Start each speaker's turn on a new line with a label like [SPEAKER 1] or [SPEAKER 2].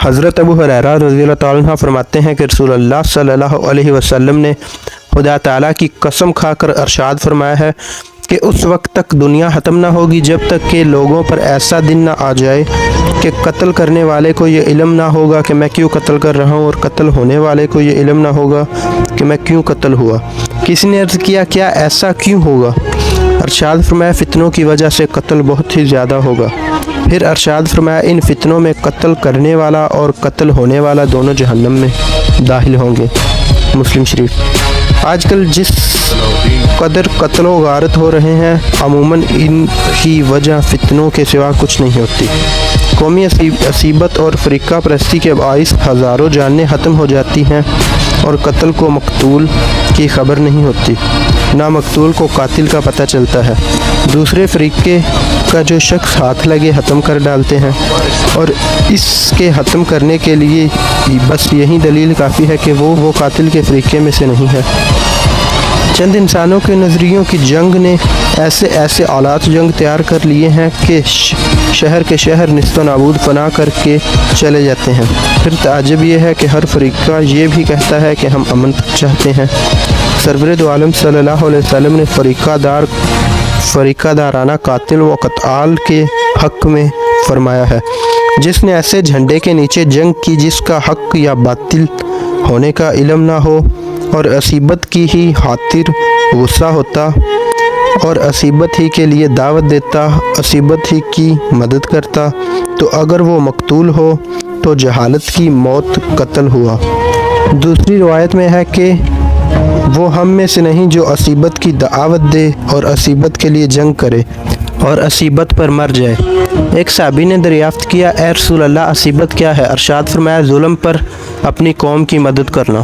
[SPEAKER 1] حضرت ابو ہریرہ رضی اللہ تعالیٰ عنہ فرماتے ہیں کہ رسول اللہ صلی اللہ علیہ وسلم نے خدا تعالیٰ کی قسم کھا کر ارشاد فرمایا ہے کہ اس وقت تک دنیا ختم نہ ہوگی جب تک کہ لوگوں پر ایسا دن نہ آ جائے کہ قتل کرنے والے کو یہ علم نہ ہوگا کہ میں کیوں قتل کر رہا ہوں، اور قتل ہونے والے کو یہ علم نہ ہوگا کہ میں کیوں قتل ہوا۔ کسی نے عرض کیا کیا ایسا کیوں ہوگا؟ ارشاد فرمایا فتنوں کی وجہ سے قتل بہت ہی زیادہ ہوگا۔ پھر ارشاد فرمایا ان فتنوں میں قتل کرنے والا اور قتل ہونے والا دونوں جہنم میں داخل ہوں گے۔ مسلم شریف۔ آج کل جس قدر قتل و غارت ہو رہے ہیں عموماً ان کی وجہ فتنوں کے سوا کچھ نہیں ہوتی۔ قومی عصیبت اور فرقہ پرستی کے باعث ہزاروں جانیں ختم ہو جاتی ہیں اور قتل کو مقتول کی خبر نہیں ہوتی، نہ مقتول کو قاتل کا پتہ چلتا ہے۔ دوسرے فریقے کا جو شخص ہاتھ لگے ختم کر ڈالتے ہیں، اور اس کے ختم کرنے کے لیے بس یہی دلیل کافی ہے کہ وہ قاتل کے فریقے میں سے نہیں ہے۔ چند انسانوں کے نظریوں کی جنگ نے ایسے آلات جنگ تیار کر لیے ہیں کہ شہر کے شہر نیست و نابود فنا کر کے چلے جاتے ہیں۔ پھر تعجب یہ ہے کہ ہر فریقہ یہ بھی کہتا ہے کہ ہم امن چاہتے ہیں۔ سرور دو عالم صلی اللہ علیہ وسلم نے فریقہ دارانہ قاتل و قتال کے حق میں فرمایا ہے، جس نے ایسے جھنڈے کے نیچے جنگ کی جس کا حق یا باطل ہونے کا علم نہ ہو، اور عصیبت کی ہی خاطر غصہ ہوتا، اور عصیبت ہی کے لیے دعوت دیتا، عصیبت ہی کی مدد کرتا، تو اگر وہ مقتول ہو تو جہالت کی موت قتل ہوا۔ دوسری روایت میں ہے کہ وہ ہم میں سے نہیں جو عصیبت کی دعوت دے اور عصیبت کے لیے جنگ کرے اور عصیبت پر مر جائے۔ ایک صحابی نے دریافت کیا اے رسول اللہ عصیبت کیا ہے؟ ارشاد فرمایا ظلم پر اپنی قوم کی مدد کرنا۔